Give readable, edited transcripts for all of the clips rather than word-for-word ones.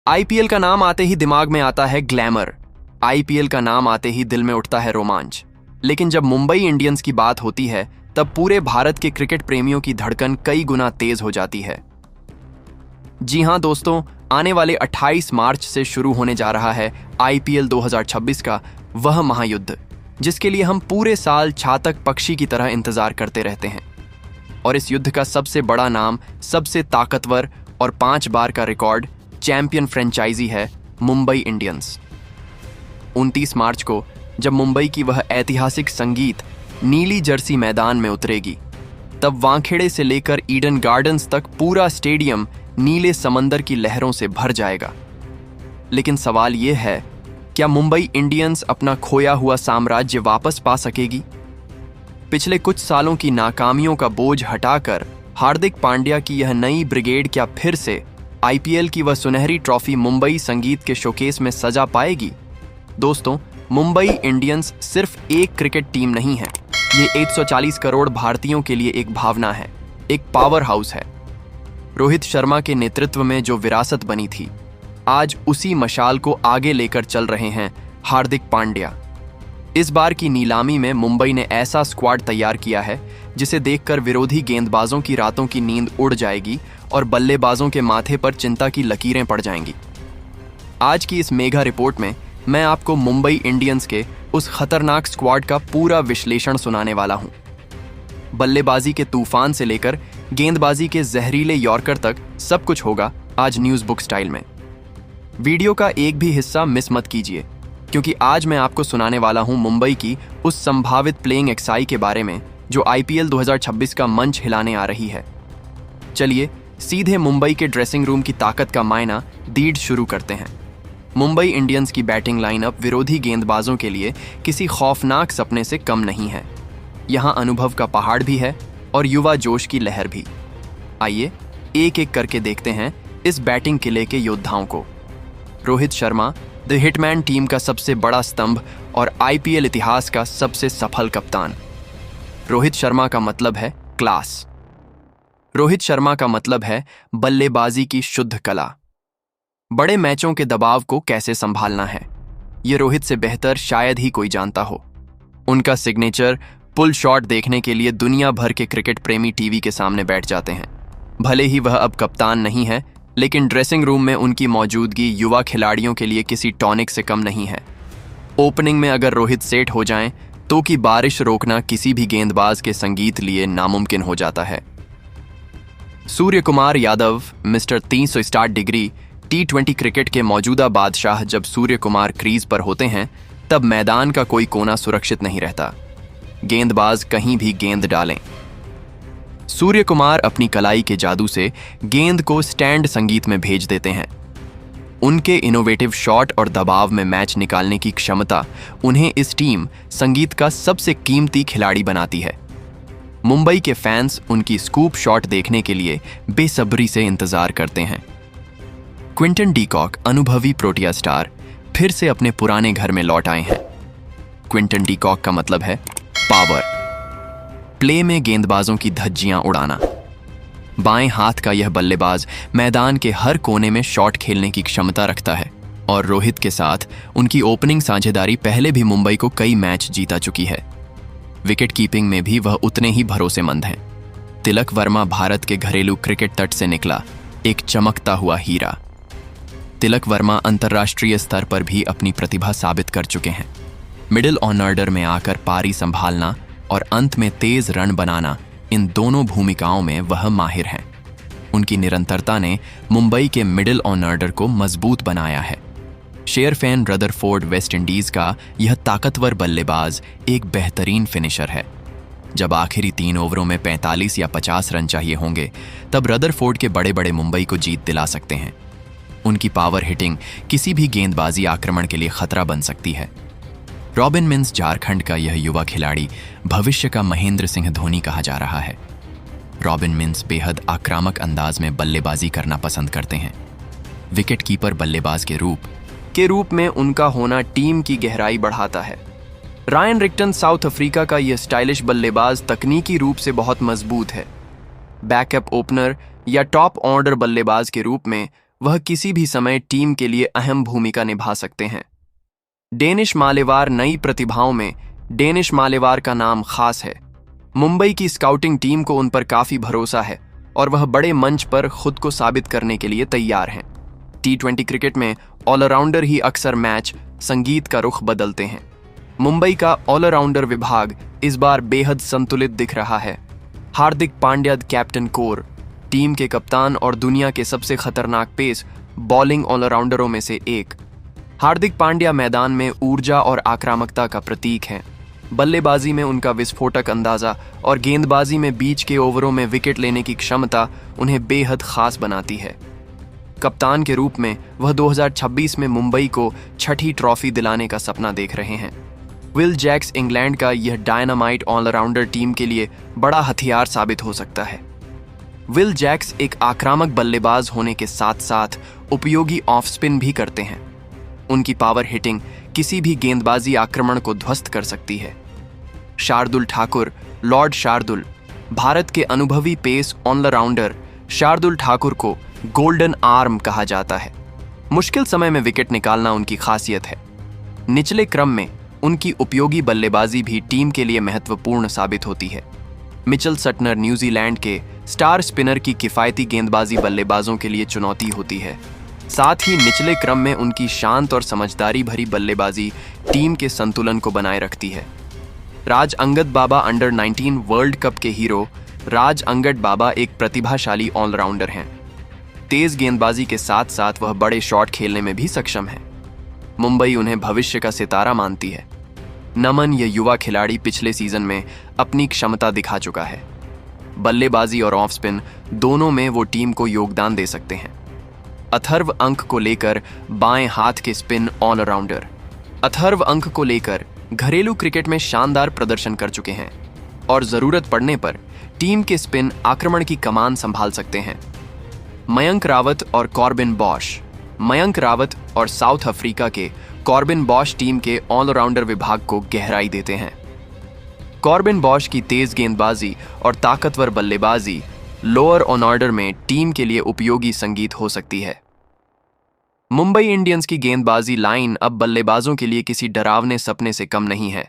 IPL का नाम आते ही दिमाग में आता है ग्लैमर। आईपीएल का नाम आते ही दिल में उठता है रोमांच। लेकिन जब मुंबई इंडियंस की बात होती है तब पूरे भारत के क्रिकेट प्रेमियों की धड़कन कई गुना तेज हो जाती है। जी हां दोस्तों, आने वाले 28 मार्च से शुरू होने जा रहा है आईपीएल 2026 का वह महायुद्ध, जिसके लिए हम पूरे साल छातक पक्षी की तरह इंतजार करते रहते हैं। और इस युद्ध का सबसे बड़ा नाम, सबसे ताकतवर और 5 बार का रिकॉर्ड चैंपियन फ्रेंचाइजी है मुंबई इंडियंस। 29 मार्च को जब मुंबई की वह ऐतिहासिक संगीत नीली जर्सी मैदान में उतरेगी, तब वानखेड़े से लेकर ईडन गार्डन्स तक पूरा स्टेडियम नीले समंदर की लहरों से भर जाएगा। लेकिन सवाल यह है, क्या मुंबई इंडियंस अपना खोया हुआ साम्राज्य वापस पा सकेगी? पिछले कुछ सालों की नाकामियों का बोझ हटाकर हार्दिक पांड्या की यह नई ब्रिगेड क्या फिर से आईपीएल की वह सुनहरी ट्रॉफी मुंबई संगीत के शोकेस में सजा पाएगी? दोस्तों, मुंबई इंडियंस सिर्फ एक क्रिकेट टीम नहीं है, ये 140 करोड़ भारतीयों के लिए एक भावना है, एक पावर हाउस है। रोहित शर्मा के नेतृत्व में जो विरासत बनी थी, आज उसी मशाल को आगे लेकर चल रहे हैं हार्दिक पांड्या। इस बार की नीलामी में मुंबई ने ऐसा स्क्वाड तैयार किया है जिसे देखकर विरोधी गेंदबाजों की रातों की नींद उड़ जाएगी और बल्लेबाजों के माथे पर चिंता की लकीरें पड़ जाएंगी। आज की इस मेगा रिपोर्ट में मैं आपको मुंबई इंडियंस के उस खतरनाक स्क्वाड का पूरा विश्लेषण सुनाने वाला हूं। बल्लेबाजी के तूफान से लेकर गेंदबाजी के जहरीले यॉर्कर तक सब कुछ होगा आज न्यूज़ बुक स्टाइल में। वीडियो का एक भी हिस्सा मिस मत कीजिए, क्योंकि आज मैं आपको सुनाने वाला हूं मुंबई की उस संभावित प्लेइंग एक्साई के बारे में जो आईपीएल 2026 का मंच हिलाने आ रही है। चलिए सीधे मुंबई के ड्रेसिंग रूम की ताकत का मायना दीड शुरू करते हैं। मुंबई इंडियंस की बैटिंग लाइनअप विरोधी गेंदबाजों के लिए किसी खौफनाक सपने से कम नहीं है। यहाँ अनुभव का पहाड़ भी है और युवा जोश की लहर भी। आइए एक एक करके देखते हैं इस बैटिंग किले के योद्धाओं को। Rohit Sharma, the hitman team का सबसे बड़ा स्तंभ और आईपीएल इतिहास का सबसे सफल कप्तान। रोहित शर्मा का मतलब है क्लास। रोहित शर्मा का मतलब है बल्लेबाजी की शुद्ध कला। बड़े मैचों के दबाव को कैसे संभालना है, ये रोहित से बेहतर शायद ही कोई जानता हो। उनका सिग्नेचर पुल शॉट देखने के लिए दुनिया भर के क्रिकेट प्रेमी टीवी के सामने बैठ जाते हैं। भले ही वह अब कप्तान नहीं है, लेकिन ड्रेसिंग रूम में उनकी मौजूदगी युवा खिलाड़ियों के लिए किसी टॉनिक से कम नहीं है। ओपनिंग में अगर रोहित सेट हो जाएं, तो कि बारिश रोकना किसी भी गेंदबाज के संगीत लिए नामुमकिन हो जाता है। Surya Kumar Yadav, mister 360 degree T20 cricket के मौजूदा बादशाह, जब सूर्य कुमार क्रीज पर होते हैं तब मैदान का कोई कोना सुरक्षित नहीं रहता। गेंदबाज कहीं भी गेंद डालें। सूर्य कुमार अपनी कलाई के जादू से गेंद को स्टैंड संगीत में भेज देते हैं। उनके इनोवेटिव शॉट और दबाव में मैच निकालने की क्षमता उन्हें इस टीम संगीत का सबसे कीमती खिलाड़ी बनाती है। मुंबई के फैंस उनकी स्कूप शॉट देखने के लिए बेसब्री से इंतजार करते हैं। क्विंटन डीकॉक, अनुभवी प्रोटिया स्टार, फिर से अपने पुराने घर में लौट आए हैं। क्विंटन डीकॉक का मतलब है पावर। प्ले में गेंदबाजों की धज्जियां उड़ाना। बाएं हाथ का यह बल्लेबाज मैदान के हर कोने में शॉट खेलने की क्षमता रखता है और रोहित के साथ उनकी ओपनिंग साझेदारी पहले भी मुंबई को कई मैच जीता चुकी है। विकेट कीपिंग में भी वह उतने ही भरोसेमंद हैं। तिलक वर्मा भारत के घरेलू क्रिकेट तट से निकला एक चमकता हुआ हीरा। तिलक वर्मा अंतर्राष्ट्रीय स्तर पर भी अपनी प्रतिभा साबित कर चुके हैं। मिडिल ऑर्डर में आकर पारी संभालना और अंत में तेज रन बनाना, इन दोनों भूमिकाओं में वह माहिर हैं। उनकी निरंतरता ने मुंबई के मिडिल ऑर्डर को मजबूत बनाया है। शेरफैन रदरफोर्ड, वेस्ट इंडीज का यह ताकतवर बल्लेबाज एक बेहतरीन फिनिशर है। जब आखिरी 3 ओवरों में 45 या 50 रन चाहिए होंगे, तब रदरफोर्ड के बड़े बड़े मुंबई को जीत दिला सकते हैं। उनकी पावर हिटिंग किसी भी गेंदबाजी आक्रमण के लिए खतरा बन सकती है। रॉबिन मिन्स, झारखंड का यह युवा खिलाड़ी भविष्य का महेंद्र सिंह धोनी कहा जा रहा है। रॉबिन मिन्स बेहद आक्रामक अंदाज में बल्लेबाजी करना पसंद करते हैं। विकेट कीपर बल्लेबाज के रूप में उनका होना टीम की गहराई बढ़ाता है। रायन रिक्टन, साउथ अफ्रीका का यह स्टाइलिश बल्लेबाज तकनीकी रूप से बहुत मजबूत है। बैकअप ओपनर या टॉप ऑर्डर बल्लेबाज के रूप में वह किसी भी समय टीम के लिए अहम भूमिका निभा सकते हैं। डेनिश मालेवार नई प्रतिभाओं में डेनिश मालेवार का नाम खास है। मुंबई की स्काउटिंग टीम को उन पर काफी भरोसा है और वह बड़े मंच पर खुद को साबित करने के लिए तैयार हैं। T20 क्रिकेट में ऑलराउंडर ही अक्सर मैच संगीत का रुख बदलते हैं। मुंबई का ऑलराउंडर विभाग इस बार बेहद संतुलित दिख रहा है। Hardik Pandya captain core, team के कप्तान और दुनिया के सबसे खतरनाक पेस बॉलिंग ऑलराउंडरों में से एक। हार्दिक पांड्या मैदान में ऊर्जा और आक्रामकता का प्रतीक हैं। बल्लेबाजी में उनका विस्फोटक अंदाजा और गेंदबाजी में बीच के ओवरों में विकेट लेने की क्षमता उन्हें बेहद खास बनाती है। कप्तान के रूप में वह 2026 में मुंबई को छठी ट्रॉफी दिलाने का सपना देख रहे हैं। विल जैक्स इंग्लैंड का यह डायनामाइट ऑलराउंडर टीम के लिए बड़ा हथियार साबित हो सकता है। विल जैक्स एक आक्रामक बल्लेबाज होने के साथ साथ उपयोगी ऑफ स्पिन भी करते हैं। उनकी पावर हिटिंग किसी भी गेंदबाजी आक्रमण को ध्वस्त कर सकती है। शार्दुल ठाकुर, लॉर्ड शार्दुल, भारत के अनुभवी पेस ऑलराउंडर शार्दुल ठाकुर को गोल्डन आर्म कहा जाता है। मुश्किल समय में विकेट निकालना उनकी खासियत है। निचले क्रम में उनकी उपयोगी बल्लेबाजी भी टीम के लिए महत्वपूर्ण साबित होती है। मिचेल सटनर न्यूजीलैंड के स्टार स्पिनर की किफायती गेंदबाजी बल्लेबाजों के लिए चुनौती होती है। साथ ही निचले क्रम में उनकी शांत और समझदारी भरी बल्लेबाजी टीम के संतुलन को बनाए रखती है। राज अंगद बाबा अंडर 19 वर्ल्ड कप के हीरो राज अंगद बाबा एक प्रतिभाशाली ऑलराउंडर हैं। तेज गेंदबाजी के साथ साथ वह बड़े शॉट खेलने में भी सक्षम है। मुंबई उन्हें भविष्य का सितारा मानती है। नमन, यह युवा खिलाड़ी पिछले सीजन में अपनी क्षमता दिखा चुका है। बल्लेबाजी और ऑफ स्पिन दोनों में वो टीम को योगदान दे सकते हैं। अथर्व अंक को लेकर बाएं हाथ के स्पिन ऑलराउंडर। अथर्व अंक को लेकर घरेलू क्रिकेट में शानदार प्रदर्शन कर चुके हैं और जरूरत पड़ने पर टीम के स्पिन आक्रमण की कमान संभाल सकते हैं। मयंक रावत और कॉर्बिन बॉश। मयंक रावत और साउथ अफ्रीका के कॉर्बिन बॉश टीम के ऑलराउंडर विभाग को गहराई देते हैं। कॉर्बिन बॉश की तेज गेंदबाजी और ताकतवर बल्लेबाजी लोअर ऑन ऑर्डर में टीम के लिए उपयोगी संगीत हो सकती है। मुंबई इंडियंस की गेंदबाजी लाइन अब बल्लेबाजों के लिए किसी डरावने सपने से कम नहीं है।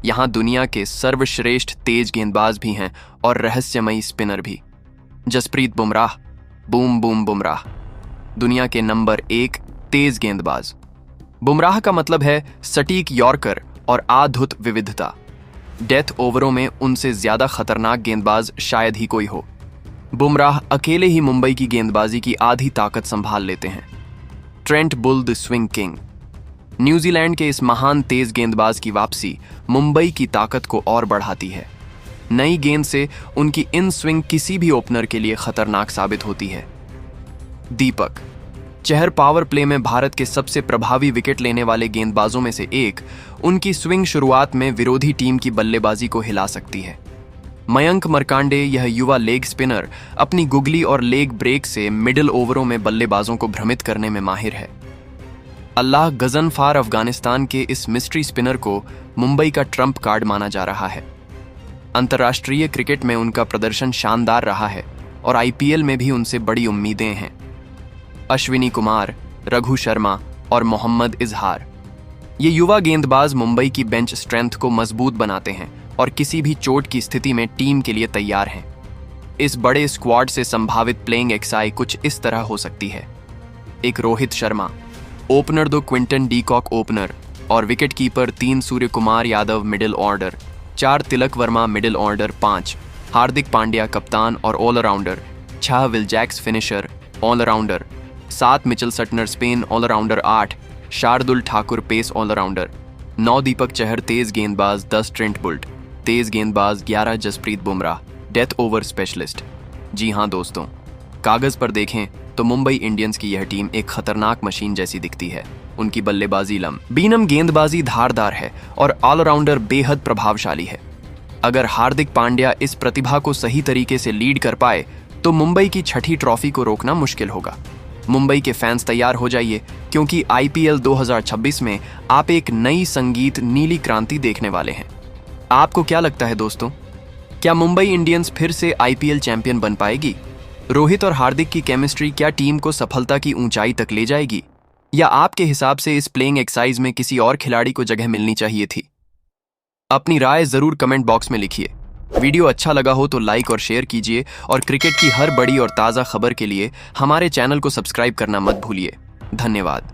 यहां दुनिया के सर्वश्रेष्ठ तेज गेंदबाज भी हैं और रहस्यमयी स्पिनर भी। जसप्रीत बुमराह, बूम बूम बुमराह, दुनिया के नंबर 1 तेज गेंदबाज। बुमराह का मतलब है सटीक यॉर्कर और अद्भुत विविधता। डेथ ओवरों में उनसे ज्यादा खतरनाक गेंदबाज शायद ही कोई हो। बुमराह अकेले ही मुंबई की गेंदबाजी की आधी ताकत संभाल लेते हैं। Trent bull the swing king. New Zealand के इस महान तेज गेंदबाज की वापसी मुंबई की ताकत को और बढ़ाती है। नई गेंद से उनकी इन स्विंग किसी भी ओपनर के लिए खतरनाक साबित होती है। दीपक चहर पावर प्ले में भारत के सबसे प्रभावी विकेट लेने वाले गेंदबाजों में से एक। उनकी स्विंग शुरुआत में विरोधी टीम की बल्लेबाजी को हिला सकती है। मयंक मरकांडे, यह युवा लेग स्पिनर अपनी गुगली और लेग ब्रेक से मिडिल ओवरों में बल्लेबाजों को भ्रमित करने में माहिर है। अल्लाह गजनफार अफगानिस्तान के इस मिस्ट्री स्पिनर को मुंबई का ट्रम्प कार्ड माना जा रहा है। अंतर्राष्ट्रीय क्रिकेट में उनका प्रदर्शन शानदार रहा है और IPL में भी उनसे बड़ी उम्मीदें हैं। अश्विनी कुमार, रघु शर्मा और मोहम्मद इजहार, ये युवा गेंदबाज मुंबई की बेंच स्ट्रेंथ को मजबूत बनाते हैं और किसी भी चोट की स्थिति में टीम के लिए तैयार हैं। इस बड़े स्क्वाड से संभावित प्लेइंग एक्साई कुछ इस तरह हो सकती है। एक Rohit Sharma, opener 2 Quinton de Kock opener और wicket keeper 3 Surya Kumar Yadav middle order, 4 Tilak Varma middle order, 5 Hardik Pandya कप्तान और allrounder, 6 Will Jacks finisher allrounder, 7 Mitchell Santner spin allrounder, 8 Shardul Thakur pace allrounder, 9 Deepak Chahar तेज गेंदबाज, 10 ट्रेंट बुल्ट तेज गेंदबाज, 11 Jasprit Bumrah death over specialist. जी हाँ दोस्तों, कागज पर देखें तो मुंबई इंडियंस की यह टीम एक खतरनाक मशीन जैसी दिखती है। उनकी बल्लेबाजी बीनम गेंदबाजी धारदार है और ऑलराउंडर बेहद प्रभावशाली है। अगर हार्दिक पांड्या इस प्रतिभा को सही तरीके से लीड कर पाए तो मुंबई की छठी ट्रॉफी को रोकना मुश्किल होगा। मुंबई के फैंस तैयार हो जाइए, क्योंकि IPL 2026 में आप एक नई संगीत नीली क्रांति देखने वाले हैं। आपको क्या लगता है दोस्तों, क्या मुंबई इंडियंस फिर से IPL चैंपियन बन पाएगी? रोहित और हार्दिक की केमिस्ट्री क्या टीम को सफलता की ऊंचाई तक ले जाएगी, या आपके हिसाब से इस प्लेइंग एक्सरसाइज में किसी और खिलाड़ी को जगह मिलनी चाहिए थी? अपनी राय जरूर कमेंट बॉक्स में लिखिए। वीडियो अच्छा लगा हो तो लाइक और शेयर कीजिए और क्रिकेट की हर बड़ी और ताज़ा खबर के लिए हमारे चैनल को सब्सक्राइब करना मत भूलिए। धन्यवाद।